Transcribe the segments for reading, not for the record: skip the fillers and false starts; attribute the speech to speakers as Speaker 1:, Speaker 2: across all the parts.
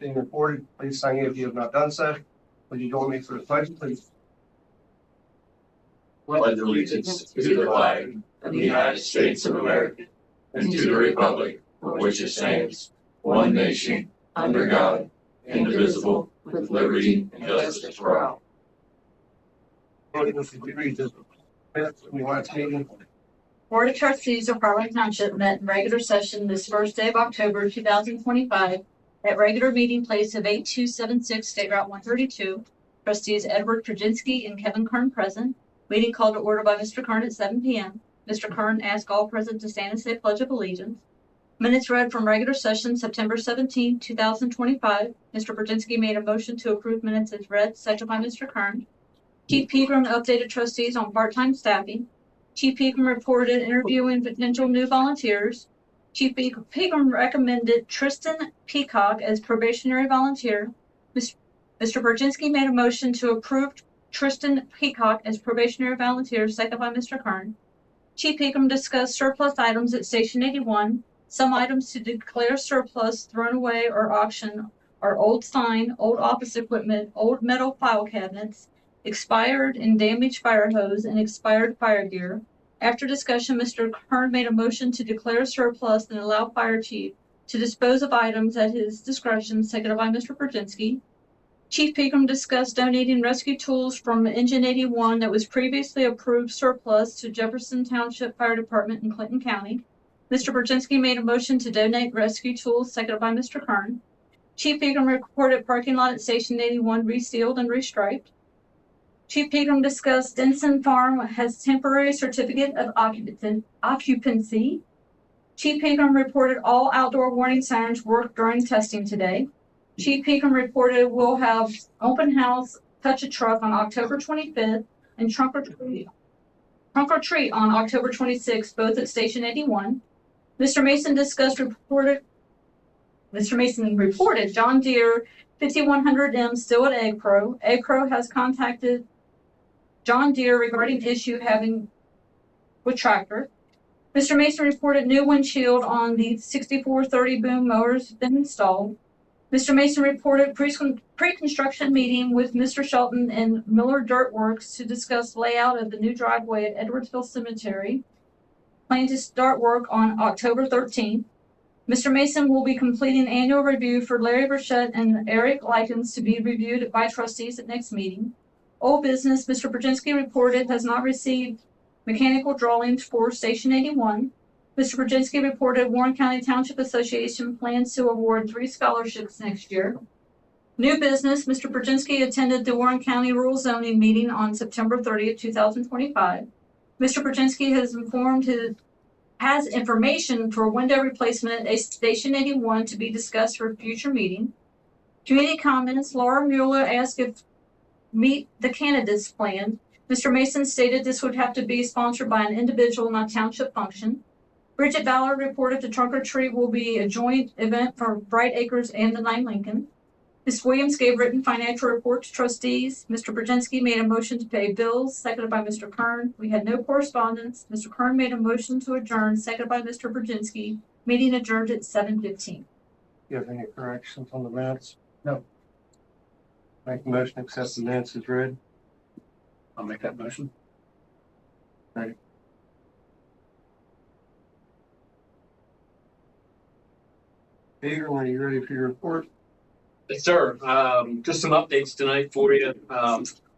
Speaker 1: being recorded. Please sign in if you have not done so. Would you join me for the pledge, please?
Speaker 2: Pledge allegiance to the flag of the United States of America and to the republic for which it stands, one nation, under God, indivisible, with liberty and justice for all.
Speaker 1: If you read this minutes from the last meeting.
Speaker 3: Board of Trustees of Harlan Township met in regular session this first day of October 2025 at regular meeting place of 8276 State Route 132. Trustees Edward Krajinski and Kevin Kern present. Meeting called to order by Mr. Kern at 7 p.m. Mr. Kern asked all present to stand and say Pledge of Allegiance. Minutes read from regular session September 17, 2025. Mr. Brzezinski made a motion to approve minutes as read, seconded by Mr. Kern. Chief Pegram updated trustees on part-time staffing. Chief Pegram reported interviewing potential new volunteers. Chief Pegram recommended Tristan Peacock as probationary volunteer. Mr. Brzezinski made a motion to approve Tristan Peacock as probationary volunteer, seconded by Mr. Kern. Chief Pegram discussed surplus items at Station 81. Some items to declare surplus, thrown away, or auction are old sign, old office equipment, old metal file cabinets, expired and damaged fire hose, and expired fire gear. After discussion, Mr. Kern made a motion to declare surplus and allow fire chief to dispose of items at his discretion, seconded by Mr. Brzezinski. Chief Pegram discussed donating rescue tools from Engine 81 that was previously approved surplus to Jefferson Township Fire Department in Clinton County. Mr. Brzezinski made a motion to donate rescue tools, seconded by Mr. Kern. Chief Pegram reported parking lot at Station 81 resealed and restriped. Chief Pegram discussed Denson Farm has temporary certificate of occupancy. Chief Pegram reported all outdoor warning sirens worked during testing today. Chief Pegram reported we'll have open house Touch a Truck on October 25th and Trunk or Treat on October 26th, both at Station 81. Mr. Mason reported John Deere 5100M still at Egg Pro. Egg Pro has contacted John Deere regarding issue having with tractor. Mr. Mason reported new windshield on the 6430 boom mowers been installed. Mr. Mason reported pre-construction meeting with Mr. Shelton and Miller Dirt Works to discuss layout of the new driveway at Edwardsville Cemetery. Plan to start work on October 13th. Mr. Mason will be completing annual review for Larry Burchett and Eric Likens to be reviewed by trustees at next meeting. Old business, Mr. Brzezinski reported has not received mechanical drawings for Station 81. Mr. Brzezinski reported Warren County Township Association plans to award 3 scholarships next year. New business, Mr. Brzezinski attended the Warren County Rural Zoning meeting on September 30th, 2025. Mr. Brzezinski has information for window replacement at Station 81 to be discussed for a future meeting. Community comments, Laura Mueller asked if Meet the Candidates plan. Mr. Mason stated this would have to be sponsored by an individual, not township function. Bridget Ballard reported the Trunk or Treat will be a joint event for Bright Acres and the 9 Lincoln. Ms. Williams gave written financial report to trustees. Mr. Brzezinski made a motion to pay bills, seconded by Mr. Kern. We had no correspondence. Mr. Kern made a motion to adjourn, seconded by Mr. Brzezinski. Meeting adjourned at 7:15.
Speaker 1: Do you have any corrections on the minutes? No. Make a motion to accept the minutes as read.
Speaker 2: I'll make that motion.
Speaker 1: Right. Peter, are you ready for your report?
Speaker 4: Yes, sir. Just some updates tonight for you.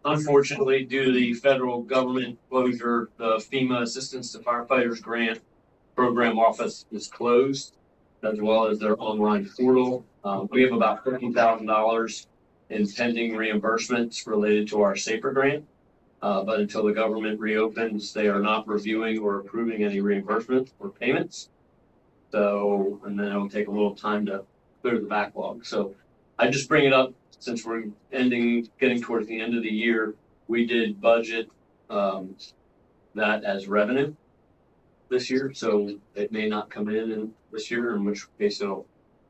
Speaker 4: Unfortunately, due to the federal government closure, the FEMA Assistance to Firefighters Grant Program Office is closed, as well as their online portal. We have about $50,000 in pending reimbursements related to our SAFER grant. But until the government reopens, they are not reviewing or approving any reimbursement or payments. So, and then it'll take a little time to clear the backlog. So I just bring it up since we're getting towards the end of the year. We did budget that as revenue this year. So it may not come in this year, in which case it'll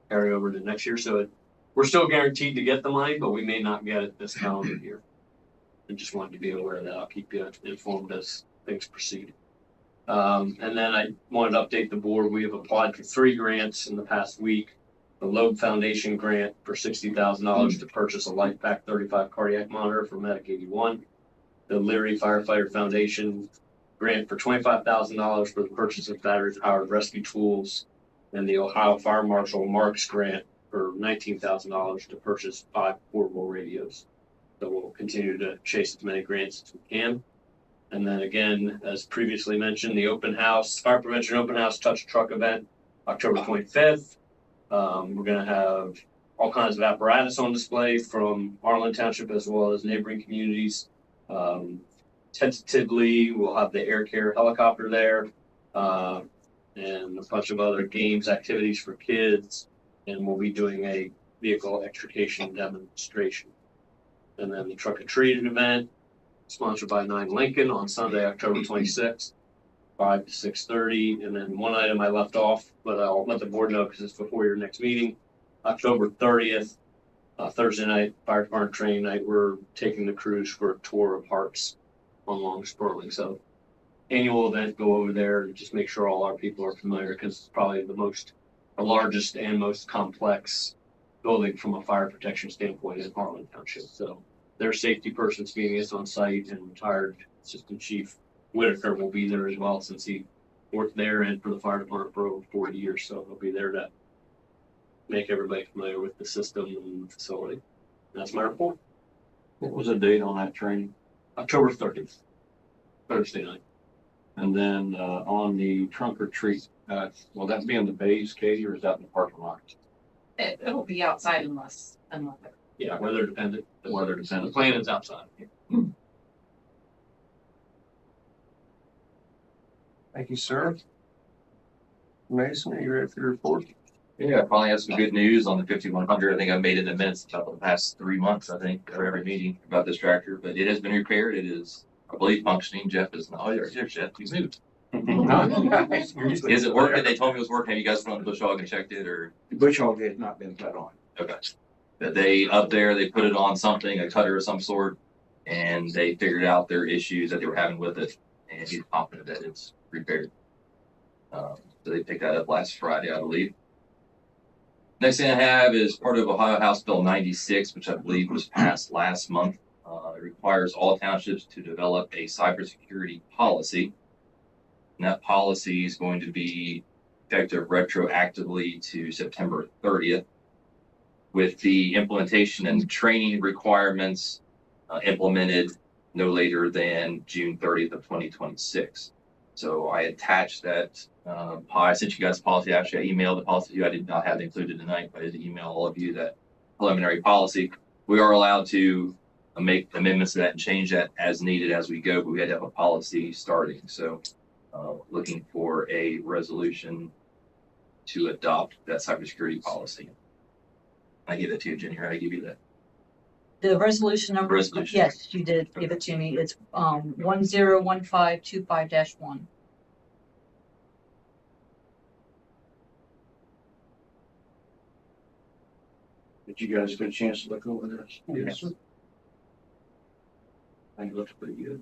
Speaker 4: carry over to next year. So we're still guaranteed to get the money, but we may not get it this calendar year. I just wanted to be aware of that. I'll keep you informed as things proceed. And then I wanted to update the board. We have applied for 3 grants in the past week. the Loeb Foundation grant for $60,000 to purchase a LifePak 35 cardiac monitor for Medic 81. The Leary Firefighter Foundation grant for $25,000 for the purchase of battery-powered rescue tools, and the Ohio Fire Marshal Marks grant for $19,000 to purchase 5 portable radios. So we'll continue to chase as many grants as we can. And then again, as previously mentioned, the open house, fire prevention open house touch truck event, October 25th. We're going to have all kinds of apparatus on display from Harlan Township as well as neighboring communities. Tentatively, we'll have the air care helicopter there, and a bunch of other games, activities for kids, and we'll be doing a vehicle extrication demonstration. And then the truck or treat event, sponsored by 9 Lincoln on Sunday, October 26th, 5 to 6:30. And then one item I left off, but I'll let the board know because it's before your next meeting, October 30th, Thursday night, fire department training night. We're taking the crews for a tour of Hearts on Long Sperling. So annual event, go over there and just make sure all our people are familiar, because it's probably the largest and most complex building from a fire protection standpoint in Harlan Township. So their safety person's meeting us on site, and retired Assistant Chief Whitaker will be there as well, since he worked there and for the fire department for over 40 years. So he'll be there to make everybody familiar with the system and the facility. That's my report.
Speaker 2: What was the date on that training?
Speaker 4: October 30th, Thursday night.
Speaker 2: And then on the trunk or treat, will that be in the bays, Katie, or is that in the parking lot?
Speaker 5: It'll be outside unless.
Speaker 4: Yeah, weather dependent.
Speaker 2: Weather
Speaker 4: The
Speaker 2: dependent.
Speaker 4: plan is outside.
Speaker 1: Thank you, sir. Mason, are you ready for your report?
Speaker 6: Yeah, I finally have some good news on the 5100. I think I've made it in minutes about the past 3 months, I think, for every meeting about this tractor, but it has been repaired. It is, I believe, functioning. Jeff is, oh, there's Jeff. He's new. Is it working? They told me it was working. Have you guys gone to Bush Hog and checked it, or?
Speaker 7: The bush hog has not been put on.
Speaker 6: Okay. But they, up there, they put it on something, a cutter of some sort, and they figured out their issues that they were having with it, and he's confident that it's repaired. So they picked that up last Friday, I believe. Next thing I have is part of Ohio House Bill 96, which I believe was passed last month. It requires all townships to develop a cybersecurity policy. And that policy is going to be effective retroactively to September 30th, with the implementation and training requirements implemented no later than June 30th of 2026. So I attached that. I sent you guys a policy. Actually, I emailed the policy to you. I did not have it included tonight, but I did email all of you that preliminary policy. We are allowed to make amendments to that and change that as needed as we go, but we had to have a policy starting. So looking for a resolution to adopt that cybersecurity policy. I give it to you, Jenny, or I give you that.
Speaker 3: The resolution number,
Speaker 6: Resolution.
Speaker 3: yes, you did give it to me. It's 101525-1.
Speaker 7: Did you guys get a chance to look over this?
Speaker 1: Yes, sir.
Speaker 7: I think it looks pretty good.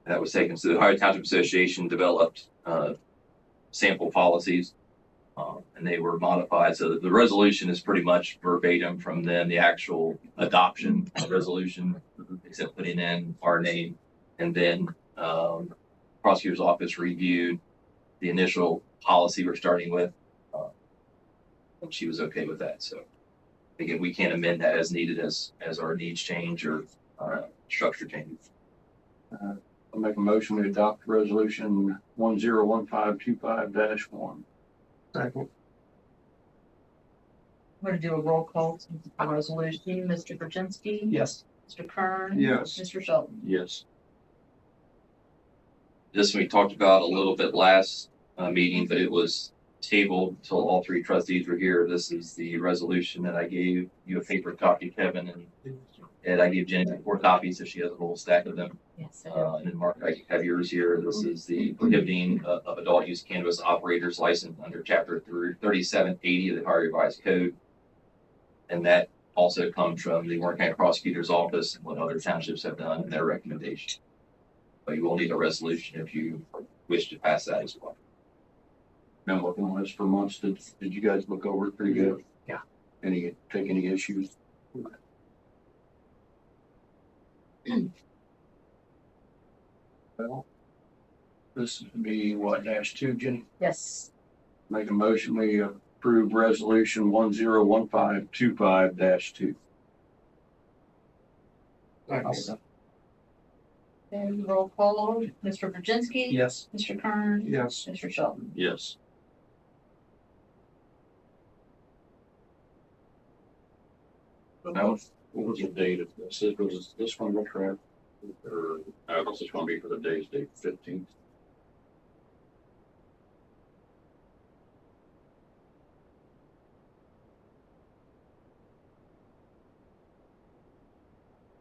Speaker 6: That was taken. So the Ohio Township Association developed sample policies, and they were modified. So the resolution is pretty much verbatim from them, the actual adoption resolution, except putting in our name. And then prosecutor's office reviewed the initial policy we're starting with, and she was okay with that. So again, we can't amend that as needed as our needs change or structure changes.
Speaker 2: I'll make a motion to adopt resolution 101525-1.
Speaker 1: Second.
Speaker 3: I'm going to do a roll call to the resolution. Mr. Brzezinski?
Speaker 1: Yes.
Speaker 3: Mr. Kern?
Speaker 1: Yes.
Speaker 3: Mr. Shelton?
Speaker 2: Yes.
Speaker 6: This we talked about a little bit last meeting, but it was tabled until all 3 trustees were here. This is the resolution that I gave you a paper copy, Kevin, and I gave Jenny 4 copies, so she has a whole stack of them.
Speaker 3: Yes.
Speaker 6: And then Mark, I have yours here. This is the prohibiting of adult use cannabis operators licensed under Chapter 3780 of the Ohio Revised Code. And that also comes from the Warren County Prosecutor's Office and what other townships have done in their recommendation. But you will need a resolution if you wish to pass that as well.
Speaker 2: Been working on this for months. Did you guys look over it pretty good?
Speaker 7: Take any issues? Well, this would be what, -2, Jenny?
Speaker 3: Yes.
Speaker 7: Make a motion, we approve resolution 101525-2.
Speaker 3: And roll call, Mr. Brzezinski.
Speaker 1: Yes.
Speaker 3: Mr. Kern.
Speaker 1: Yes.
Speaker 3: Mr. Shelton.
Speaker 7: Yes. Now, what was the date of this? Was this one retroactive? Or, this is gonna be for the day's date, 15th?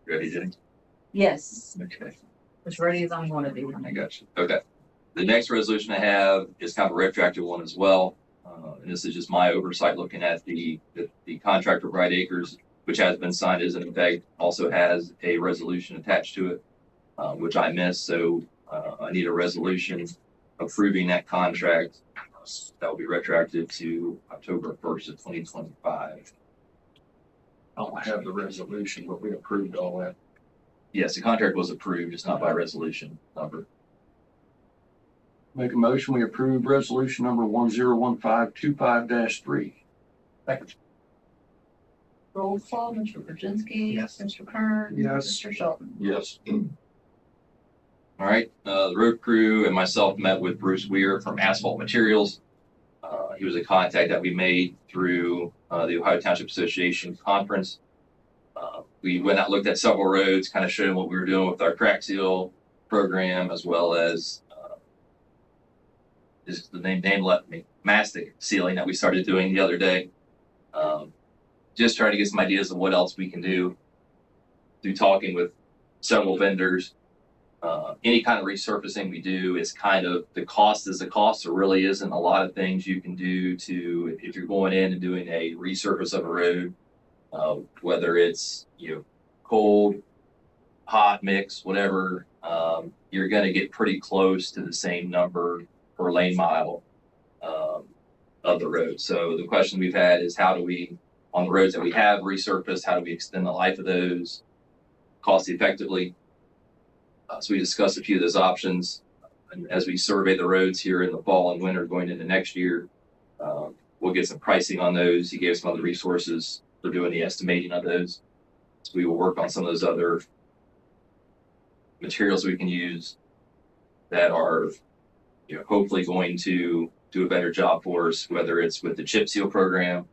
Speaker 6: Ready, Jenny?
Speaker 3: Yes.
Speaker 6: Okay.
Speaker 3: As ready as I'm gonna be.
Speaker 6: I got you. Okay. The next resolution I have is kind of a retroactive one as well. And this is just my oversight looking at the contract for Bright Acres, which has been signed as an effect, also has a resolution attached to it, which I missed. So I need a resolution approving that contract. That will be retroactive to October 1st of 2025.
Speaker 7: I don't have the resolution, but we approved all that.
Speaker 6: Yes, the contract was approved, just not by resolution number.
Speaker 7: Make a motion, we approve resolution number 101525-3.
Speaker 1: Second.
Speaker 3: Roll call, Mr. Brzezinski.
Speaker 1: Yes.
Speaker 3: Mr. Kern.
Speaker 1: Yes.
Speaker 3: Mr. Shelton.
Speaker 7: Yes.
Speaker 6: All right, the road crew and myself met with Bruce Weir from Asphalt Materials. He was a contact that we made through the Ohio Township Association conference. We went out, looked at several roads, kind of showed him what we were doing with our crack seal program, as well as just the name left me, mastic sealing that we started doing the other day. Just trying to get some ideas of what else we can do through talking with several vendors. Any kind of resurfacing we do is kind of, the cost is the cost. There really isn't a lot of things you can do to, if you're going in and doing a resurface of a road, whether it's, cold, hot mix, whatever, you're going to get pretty close to the same number per lane mile of the road. So the question we've had is, how do we, on the roads that we have resurfaced, how do we extend the life of those cost effectively? So we discussed a few of those options. And as we survey the roads here in the fall and winter going into next year, we'll get some pricing on those. He gave us some other resources for doing the estimating of those. So we will work on some of those other materials we can use that are, hopefully going to do a better job for us, whether it's with the chip seal program,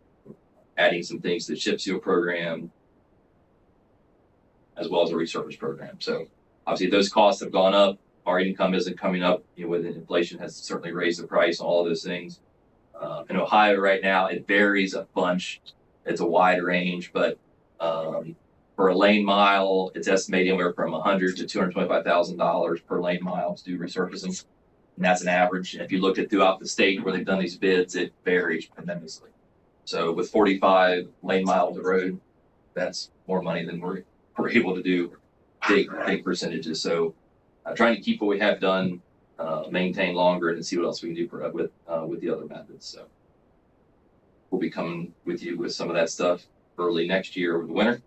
Speaker 6: adding some things to the chip seal program, as well as a resurface program. So obviously those costs have gone up. Our income isn't coming up, with inflation has certainly raised the price on all of those things. In Ohio right now, it varies a bunch. It's a wide range, but for a lane mile, it's estimated anywhere from $100,000 to $225,000 per lane mile to do resurfacing. And that's an average. And if you look at throughout the state where they've done these bids, it varies tremendously. So with 45 lane miles of road, that's more money than we're able to do big percentages. So trying to keep what we have done, maintain longer, and see what else we can do with the other methods. So we'll be coming with you with some of that stuff early next year over the winter.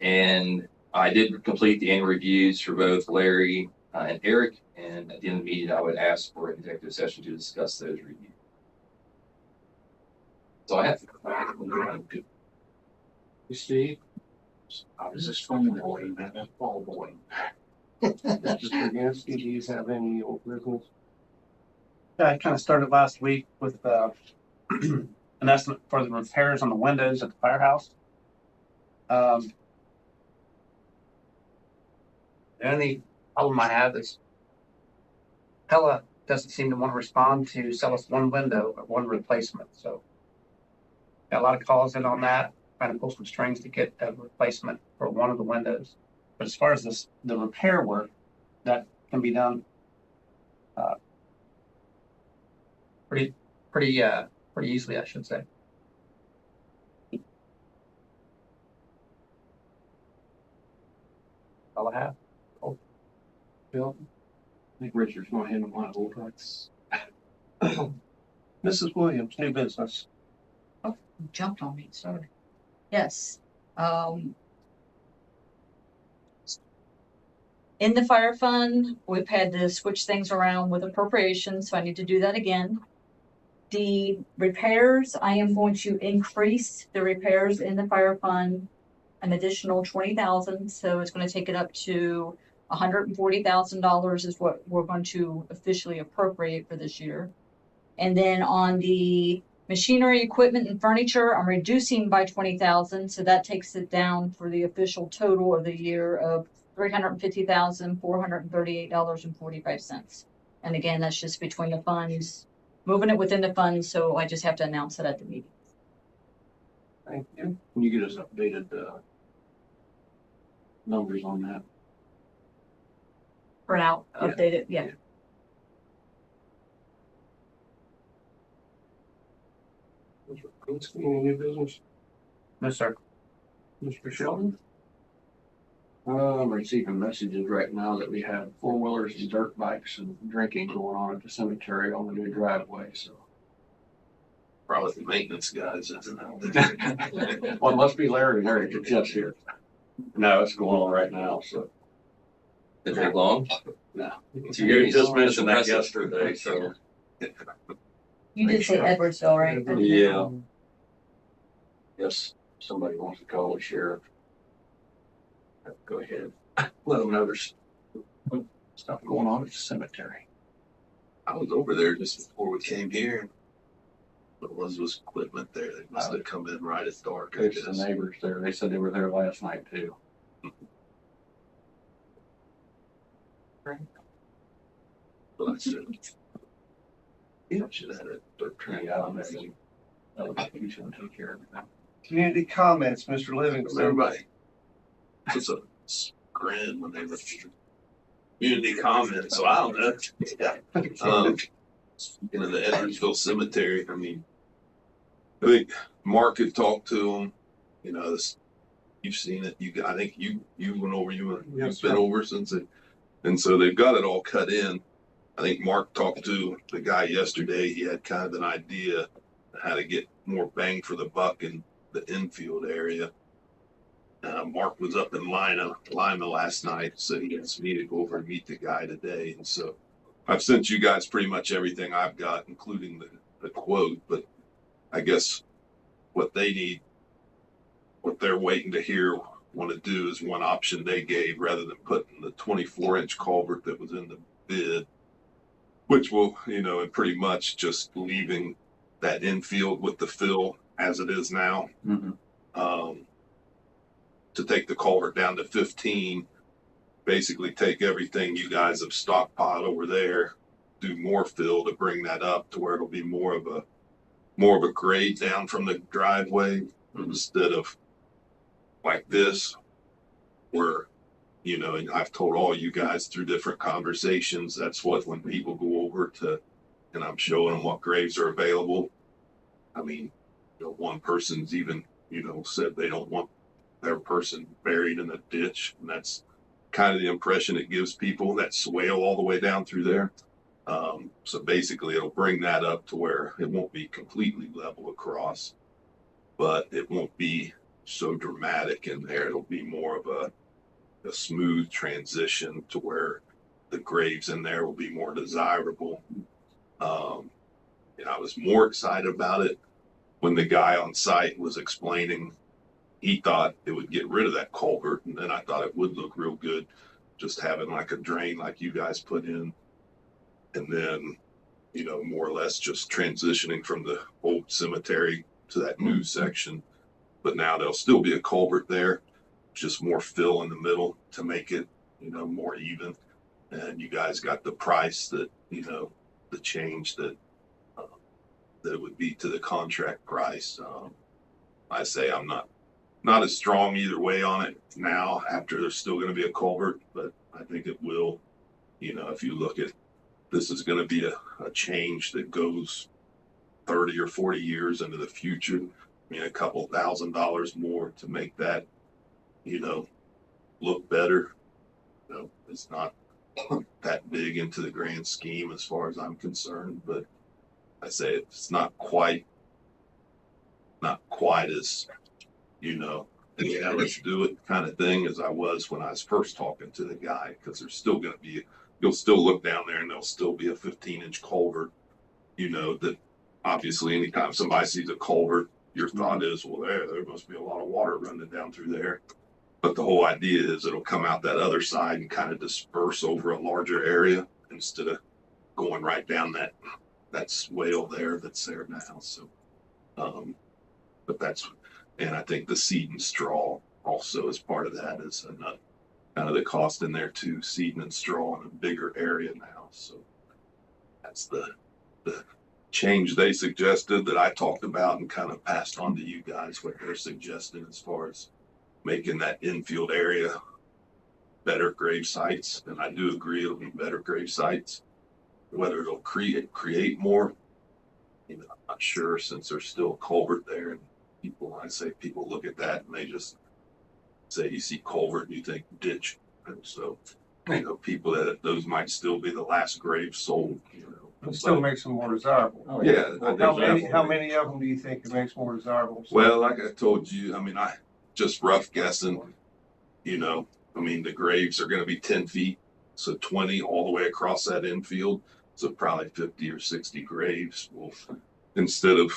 Speaker 6: And I did complete the annual reviews for both Larry and Eric. And at the end of the meeting, I would ask for an executive session to discuss those reviews. So I have.
Speaker 1: Steve?
Speaker 7: I was just phone boy, that ball boy.
Speaker 1: Mr. Brzezinski, do you have any old business?
Speaker 8: Yeah, I kind of started last week with an estimate for the repairs on the windows at the firehouse. The only problem I have is Pella doesn't seem to want to respond to sell us one window or one replacement. So got a lot of calls in on that, trying to pull some strings to get a replacement for one of the windows. But as far as the repair work, that can be done pretty easily, I should say. All I have.
Speaker 1: Oh. Bill?
Speaker 7: I think Richard's going to handle my old rights.
Speaker 1: Mrs. Williams, new business.
Speaker 3: Jumped on me, sorry. Yes. In the fire fund, we've had to switch things around with appropriations, so I need to do that again. The repairs, I am going to increase the repairs in the fire fund an additional 20,000, so it's gonna take it up to $140,000 is what we're going to officially appropriate for this year. And then on the machinery, equipment, and furniture, I'm reducing by 20,000, so that takes it down for the official total of the year of $350,438.45. And again, that's just between the funds, moving it within the funds, so I just have to announce it at the meeting.
Speaker 1: Thank you.
Speaker 7: Can you get us updated, numbers on that?
Speaker 3: For now,
Speaker 7: Yeah.
Speaker 3: update it, yeah.
Speaker 1: Any new business?
Speaker 8: No, sir.
Speaker 1: Mr. Sheldon?
Speaker 7: I'm receiving messages right now that we have four-wheelers and dirt bikes and drinking going on at the cemetery on the new driveway, so.
Speaker 2: Probably the maintenance guys, isn't it?
Speaker 7: Well, it must be Larry. Larry could just here. No, it's going on right now, so.
Speaker 6: Did it take long?
Speaker 7: No.
Speaker 6: You
Speaker 7: just mentioned that
Speaker 6: yesterday, so.
Speaker 3: You did say Edwardsville, right?
Speaker 6: Yeah.
Speaker 7: Yes, somebody wants to call the sheriff. Go ahead. Let them know there's stuff going on at the cemetery.
Speaker 2: I was over there just before we came here. What was equipment there? They must have come in right at dark. I
Speaker 7: It's the
Speaker 2: guess.
Speaker 7: neighbors there. They said they were there last night too.
Speaker 2: But I said, yeah, should have had it.
Speaker 7: Yeah, I'm ready. You should take care of everything.
Speaker 1: Community comments, Mr. Livingston.
Speaker 2: Everybody. It's a grin when they were community comments, so I don't know. Yeah. Speaking of the Edwardsville Cemetery, I mean, I think Mark had talked to him, you know, this, you've seen it, I think you went over, you've
Speaker 1: Yes,
Speaker 2: been
Speaker 1: sir.
Speaker 2: over since it, and so they've got it all cut in. I think Mark talked to the guy yesterday, he had kind of an idea of how to get more bang for the buck in the infield area. Mark was up in Lima last night, so he asked me to go over and meet the guy today. And so I've sent you guys pretty much everything I've got, including the quote, but I guess what they need, what they're waiting to hear, want to do is one option they gave rather than putting the 24-inch culvert that was in the bid, which will, you know, and pretty much just leaving that infield with the fill as it is now.
Speaker 7: Mm-hmm.
Speaker 2: To take the culvert down to 15, basically take everything you guys have stockpiled over there, do more fill to bring that up to where it'll be more of a grade down from the driveway instead of like this, where, you know, and I've told all you guys through different conversations, that's what when people go over to, and I'm showing them what graves are available. I mean, you know, one person's even, you know, said they don't want their person buried in a ditch, and that's kind of the impression it gives people, that swale all the way down through there. So basically it'll bring that up to where it won't be completely level across, but it won't be so dramatic in there. It'll be more of a smooth transition to where the graves in there will be more desirable. And I was more excited about it when the guy on site was explaining. He thought it would get rid of that culvert, and then I thought it would look real good just having like a drain like you guys put in, and then, you know, more or less just transitioning from the old cemetery to that new section. But now there'll still be a culvert there, just more fill in the middle to make it, you know, more even. And you guys got the price that, you know, the change that that it would be to the contract price. I say I'm not as strong either way on it now after there's still going to be a culvert, but I think it will, you know, if you look at, this is going to be a change that goes 30 or 40 years into the future. I mean, a couple $1,000s more to make that, you know, look better. You know, it's not that big into the grand scheme as far as I'm concerned, but I say it's not quite
Speaker 9: not quite as, yeah, let's do it kind of thing as I was when I was first talking to the guy, because there's still going to be, you'll still look down there and there'll still be a 15-inch culvert, that obviously anytime somebody sees a culvert, your thought is, well, there must be a lot of water running down through there. But the whole idea is it'll come out that other side and kind of disperse over a larger area instead of going right down that swale there that's there now. So, but that's, and I think the seed and straw also is part of that, is kind of the cost in there too, seeding and straw in a bigger area now. So that's the change they suggested that I talked about and kind of passed on to you guys what they're suggesting as far as making that infield area better grave sites. And I do agree it'll be better grave sites. Whether it'll create more, I'm not sure, since there's still a culvert there. And people, I say people look at that and they just say you see culvert and you think ditch. And so, people that those might still be the last grave sold,
Speaker 1: It still makes them more desirable.
Speaker 9: Oh, yeah.
Speaker 1: How many of them do you think it makes more desirable?
Speaker 9: Well, like I told you, I just rough guessing, the graves are going to be 10 feet. So 20 all the way across that infield. So probably 50 or 60 graves will, instead of,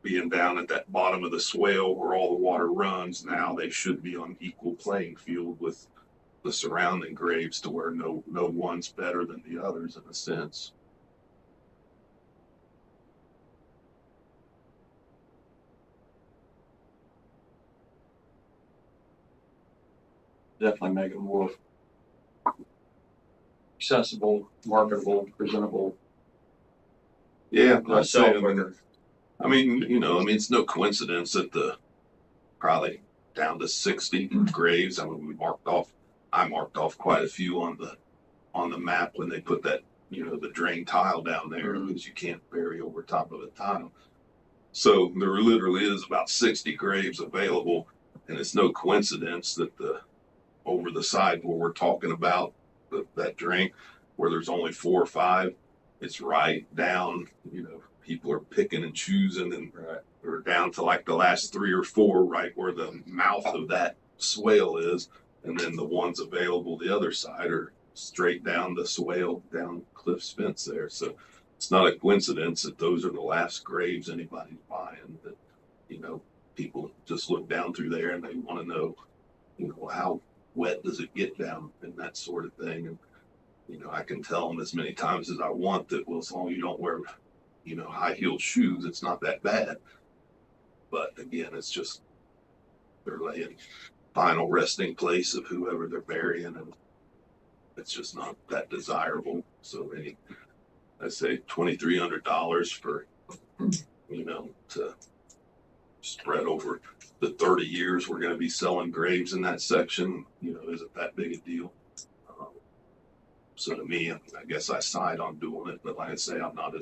Speaker 9: being down at that bottom of the swale where all the water runs, now they should be on equal playing field with the surrounding graves, to where no one's better than the others in a sense.
Speaker 7: Definitely make it more accessible, marketable, presentable.
Speaker 9: Yeah, I say,
Speaker 7: Myself,
Speaker 9: it's no coincidence that the probably down to 60 graves. I marked off quite a few on the map when they put that, the drain tile down there, because you can't bury over top of a tile. So there literally is about 60 graves available, and it's no coincidence that over the side where we're talking about that drain, where there's only 4 or 5, it's right down, people are picking and choosing, and we're down to like the last 3 or 4, right where the mouth of that swale is. And then the ones available the other side are straight down the swale, down Cliff's fence there. So it's not a coincidence that those are the last graves anybody's buying. That, people just look down through there and they want to know, how wet does it get down, and that sort of thing. And, I can tell them as many times as I want that, well, as long as you don't wear, high-heeled shoes, it's not that bad. But again, it's just, they're laying final resting place of whoever they're burying, and it's just not that desirable. So I say $2,300 for, to spread over the 30 years we're going to be selling graves in that section, isn't that big a deal. So to me, I guess I side on doing it, but like I say, I'm not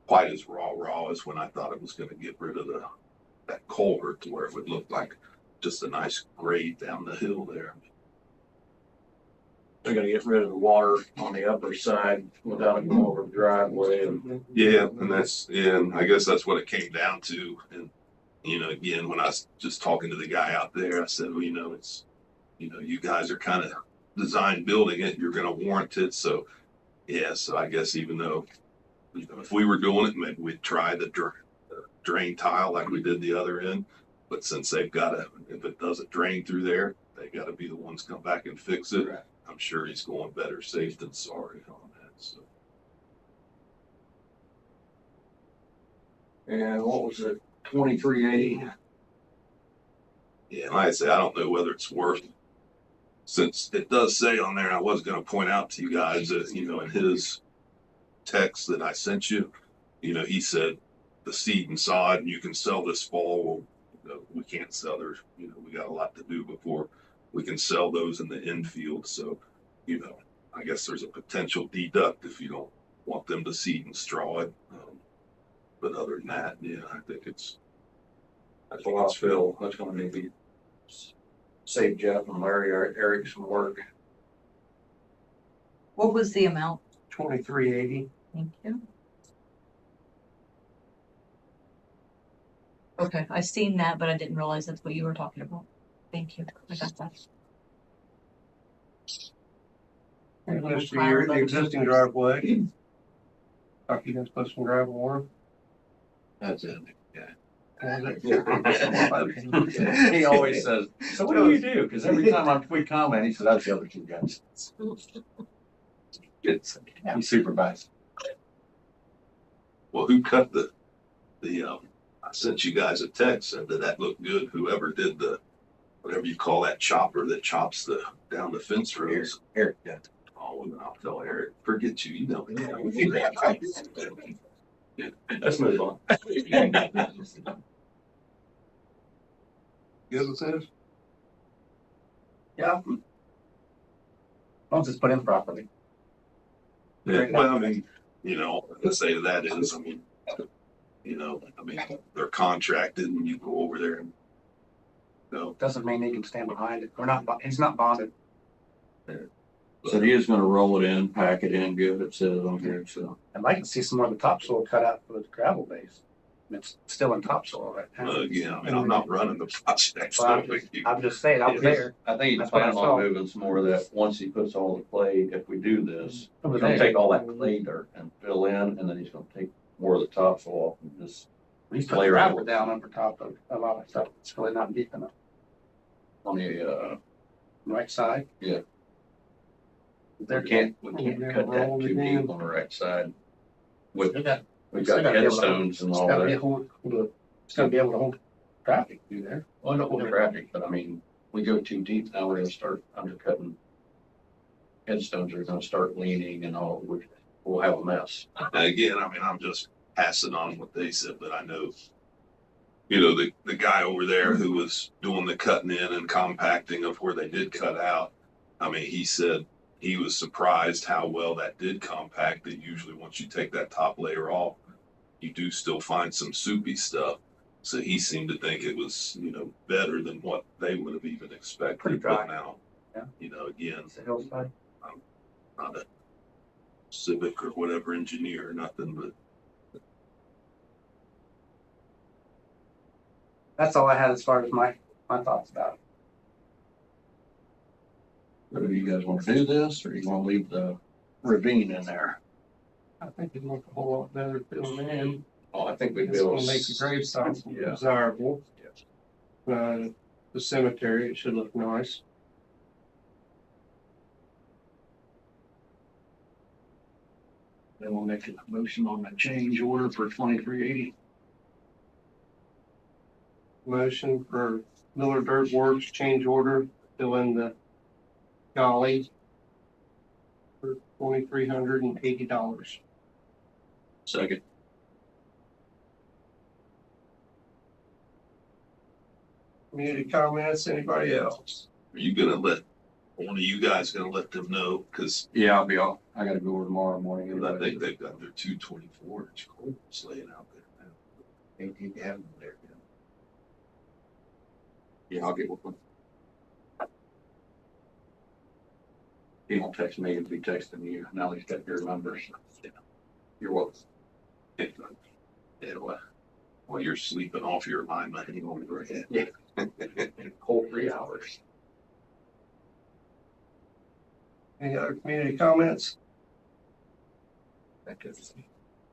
Speaker 9: quite as raw as when I thought it was going to get rid of that culvert, to where it would look like just a nice grade down the hill there.
Speaker 7: They're gonna get rid of the water on the upper side without it going over the driveway.
Speaker 9: Yeah, and I guess that's what it came down to. And again, when I was just talking to the guy out there, I said, well, it's, you guys are kind of design building it, you're going to warrant it. So yeah, so I guess even though, if we were doing it, maybe we'd try the drain tile like we did the other end. But since they've got to, if it doesn't drain through there, they got to be the ones come back and fix it. Right. I'm sure he's going better safe than sorry on that. So.
Speaker 7: And what was it, 2380?
Speaker 9: Yeah, and like I say, I don't know whether it's worth, since it does say on there, I was going to point out to you guys that, in his text that I sent you, he said the seed and sod, and you can sell this fall. Well, we can't sell there. We got a lot to do before we can sell those in the infield. So, I guess there's a potential deduct if you don't want them to seed and straw it. But other than that, yeah, I think that's
Speaker 7: a lot of fill. That's going to maybe save Jeff and Larry or Eric some work.
Speaker 3: What was the amount?
Speaker 1: 2380.
Speaker 3: Thank you. Okay, I seen that, but I didn't realize that's what you were talking about. Thank you. I got that.
Speaker 1: Mr. Your existing driveway. Are you guys put some gravel work?
Speaker 7: That's it.
Speaker 1: Yeah.
Speaker 7: He always says, so what do you do? Because every time we comment, he says, that's the other two guys. He supervised.
Speaker 9: Well, who cut I sent you guys a text, said that looked good. Whoever did whatever you call that chopper that chops down the fence rows.
Speaker 7: Eric, yeah.
Speaker 9: Oh, well, then I'll tell Eric, forget you, you know.
Speaker 7: Let's move on.
Speaker 1: Good with this?
Speaker 8: Yeah. As long as it's put in properly.
Speaker 9: Yeah, well, I mean, what I say to that is, they're contracted and you go over there and,
Speaker 8: Doesn't mean he can stand behind it. He's not bonded.
Speaker 7: So he is gonna roll it in, pack it in good, it says on here, so.
Speaker 8: I'd like to see some more of the topsoil cut out for the gravel base. It's still in topsoil right now.
Speaker 9: again, I'm not running the project.
Speaker 8: Well, I'm just saying, I was there.
Speaker 7: I think he's
Speaker 8: That's what I
Speaker 7: planning
Speaker 8: saw.
Speaker 7: on moving some more of that, once he puts all the clay, if we do this,
Speaker 8: Over
Speaker 7: he's gonna
Speaker 8: there.
Speaker 7: take all that clay dirt and fill in, and then he's gonna take more of the topsoil off and just
Speaker 8: He's put the gravel down over top of a lot of stuff. It's really not deep enough.
Speaker 7: on the,
Speaker 8: Right side.
Speaker 7: we can't cut that too deep on the right side. We've
Speaker 8: Still got-
Speaker 7: got
Speaker 8: still gotta be able to-
Speaker 7: headstones and
Speaker 8: It's
Speaker 7: all
Speaker 8: gotta be
Speaker 7: that.
Speaker 8: it's gonna be able to hold traffic through there.
Speaker 7: Well, not with traffic, but I mean, we go too deep now, we're gonna start undercutting. Headstones are gonna start leaning and all, we'll have a mess.
Speaker 9: Again, I'm just passing on what they said, but I know, the guy over there who was doing the cutting in and compacting of where they did cut out. He said he was surprised how well that did compact. That usually once you take that top layer off, you do still find some soupy stuff. So he seemed to think it was, better than what they would have even expected
Speaker 8: Pretty dry.
Speaker 9: putting out.
Speaker 8: Yeah.
Speaker 9: Again,
Speaker 8: It's a hillside.
Speaker 9: not a civic or whatever engineer, nothing, but
Speaker 8: That's all I had as far as my thoughts about it.
Speaker 7: So do you guys wanna do this, or you wanna leave the ravine in there?
Speaker 1: I think it'd look a whole lot better filling in.
Speaker 7: Oh, I think we'd be
Speaker 1: It's
Speaker 7: able
Speaker 1: gonna
Speaker 7: to.
Speaker 1: make the grave site
Speaker 7: Yeah.
Speaker 1: desirable.
Speaker 7: Yes.
Speaker 1: The cemetery, it should look nice.
Speaker 7: Then we'll make a motion on the change order for 2380.
Speaker 1: Motion for Miller Dirt Works change order, fill in the gully for $2,380.
Speaker 7: Second.
Speaker 1: Community comments, anybody else?
Speaker 9: are you gonna let, one of you guys gonna let them know? Cause
Speaker 7: Yeah, I gotta go over tomorrow morning.
Speaker 9: I think they've got their 224 it's laying out there now.
Speaker 7: They need to have them there. Yeah, I'll get with them. He won't text me, he'll be texting you. Now he's got your numbers. You're welcome.
Speaker 9: Yeah, well, you're sleeping off your alignment, you won't go ahead.
Speaker 7: Yeah. Whole 3 hours.
Speaker 1: Any other community comments?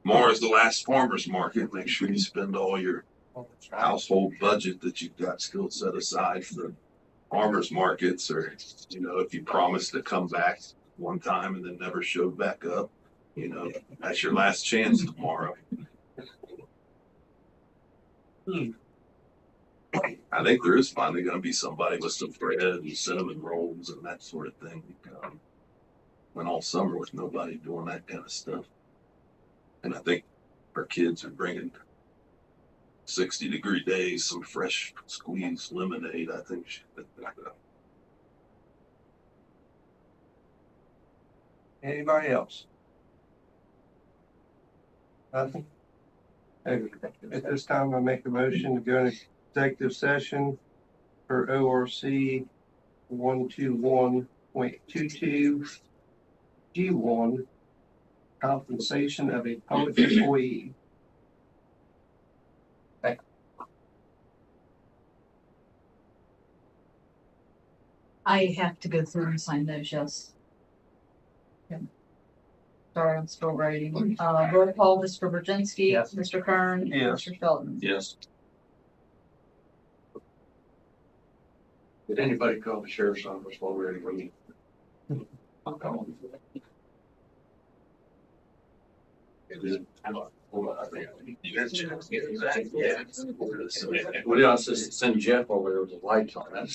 Speaker 9: Tomorrow's the last farmer's market. Make sure you spend all your household budget that you've got still set aside for the farmers markets, or if you promised to come back one time and then never showed back up, that's your last chance tomorrow. I think there is finally going to be somebody with some bread and cinnamon rolls and that sort of thing. Went all summer with nobody doing that kind of stuff, and I think our kids are bringing 60-degree days, some fresh squeezed lemonade. I think.
Speaker 1: Anybody else? Nothing? At this time, I make a motion to go into executive session for ORC 121.22 G1, compensation of a public employee.
Speaker 3: I have to go through and sign those, yes. Okay. Sorry, I'm still writing. Roll call, Mr. Brzezinski.
Speaker 8: Yes.
Speaker 3: Mr. Kern.
Speaker 1: Yes.
Speaker 3: Mr. Feldman.
Speaker 7: Yes. Did anybody call the sheriff's office while we were in the meeting? I'll call them. Hold on, I think. Well, yeah, I said send Jeff over there with the lights on. That's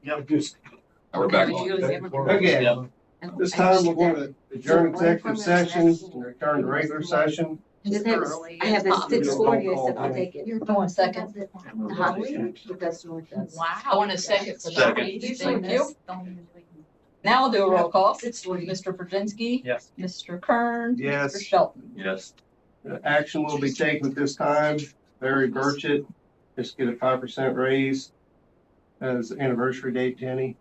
Speaker 6: We're back on.
Speaker 1: Okay, this time we're going to adjourn executive session and return to regular session.
Speaker 10: I have a 640, I said I'll take it.
Speaker 3: Hold on a second.
Speaker 10: Wow.
Speaker 5: I want a second. for that.
Speaker 4: Second.
Speaker 3: Thank you. Now I'll do a roll call. Mr. Brzezinski.
Speaker 8: Yes.
Speaker 3: Mr. Kern.
Speaker 1: Yes.
Speaker 3: Mr. Shelton.
Speaker 6: Yes.
Speaker 1: Action will be taken at this time. Barry Burchett, just get a 5% raise as anniversary date, Jenny.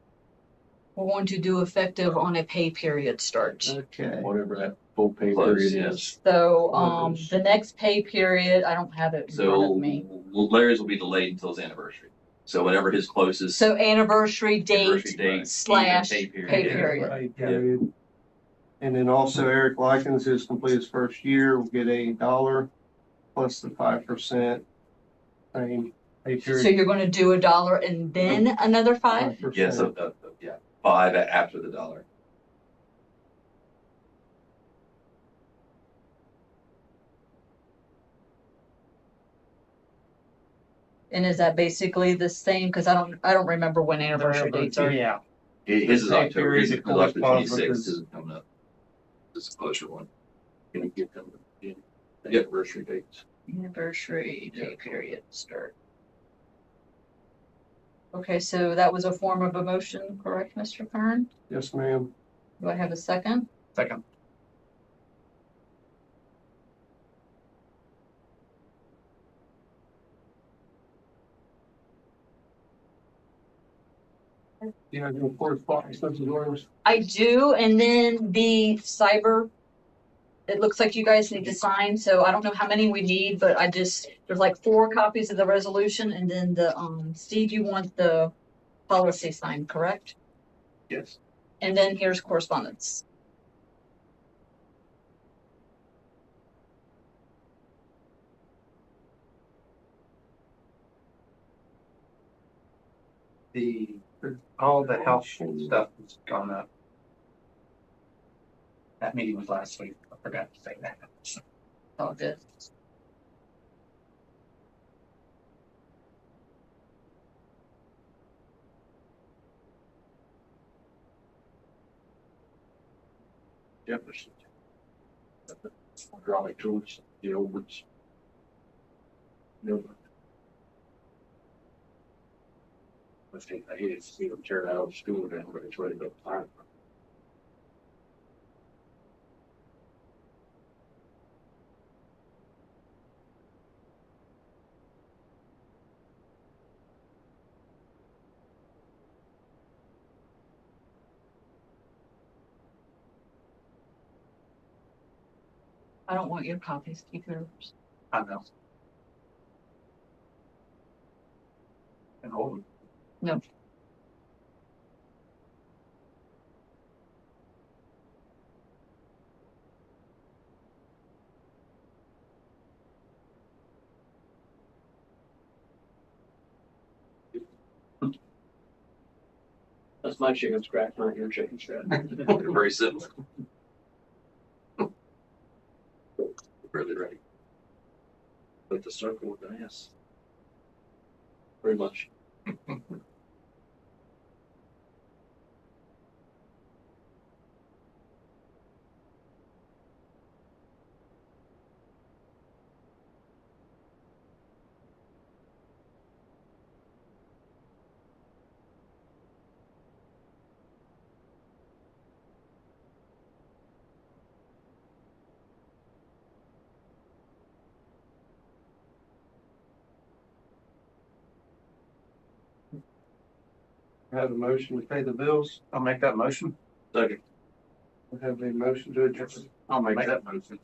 Speaker 3: We're going to do effective on a pay period start.
Speaker 1: Okay.
Speaker 7: Whatever that full pay
Speaker 6: Close,
Speaker 7: period
Speaker 6: yes.
Speaker 7: is.
Speaker 3: So, the next pay period, I don't have it in front
Speaker 6: So
Speaker 3: of me.
Speaker 6: Larry's will be delayed until his anniversary. So whatever his closest
Speaker 3: So anniversary
Speaker 6: anniversary
Speaker 3: date
Speaker 6: date
Speaker 3: slash
Speaker 6: pay
Speaker 3: pay
Speaker 6: period.
Speaker 3: period.
Speaker 1: Pay period. And then also Eric Likens, who's completed his first year, will get $1 plus the 5% same pay
Speaker 3: So
Speaker 1: period.
Speaker 3: you're gonna do $1 and then another 5?
Speaker 1: 5%.
Speaker 6: Yes, yeah, 5 after the dollar.
Speaker 3: And is that basically the same? Cause I don't remember when anniversary dates are.
Speaker 8: Yeah.
Speaker 6: His is
Speaker 1: Pay
Speaker 6: October,
Speaker 1: period
Speaker 6: his is
Speaker 1: that
Speaker 6: October
Speaker 1: corresponds with
Speaker 6: 26th,
Speaker 1: his-
Speaker 6: his is coming up. This is a closer one.
Speaker 7: Can you get them the
Speaker 6: Yep.
Speaker 7: anniversary dates?
Speaker 3: Anniversary pay period start. Okay, so that was a form of a motion, correct, Mr. Kern?
Speaker 1: Yes, ma'am.
Speaker 3: Do I have a second?
Speaker 8: Second.
Speaker 1: Do you have any correspondence, Mrs. Williams?
Speaker 3: I do, and then the cyber, it looks like you guys need to sign, so I don't know how many we need, but there's like 4 copies of the resolution, and then Steve, you want the policy signed, correct?
Speaker 6: Yes.
Speaker 3: And then here's correspondence.
Speaker 8: All the health stuff is gone up. That meeting was last week. I forgot to say that.
Speaker 3: All good.
Speaker 7: Jefferson. Hydraulic tools, the old ones. No. I think I hated to see them tear that old school down, but it's ready to go fire.
Speaker 3: I don't want your copies, keep yours.
Speaker 8: I know. And hold them.
Speaker 3: No.
Speaker 7: That's my chicken scratch, not your chicken scratch.
Speaker 6: They're very simple. Really ready.
Speaker 7: But the circle with the S. Very much.
Speaker 1: I have a motion to pay the bills.
Speaker 8: I'll make that motion.
Speaker 7: Second.
Speaker 1: I have a motion to adjourn.
Speaker 7: I'll make that motion.